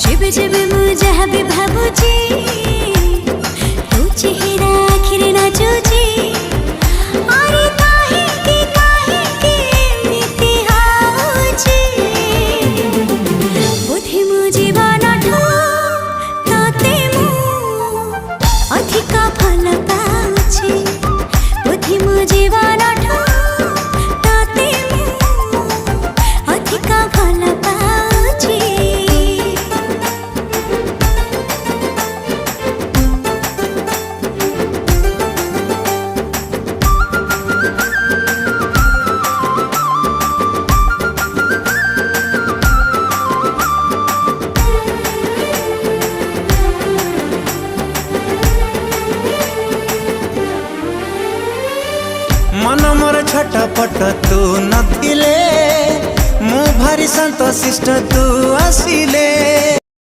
जेबे जेबे मुझे भी भाबुची तू चेहरा आखिर नाचुची अरे काहे के एमिति हाउची बोधे मो जीवनठू तते मु अधिका भल पाउची बोधे मो जीवनठू तते मु अधिका भल पाउची। मन मोर छटपट तू नथिले मु भारी संतोषिष्ट तू आसिले।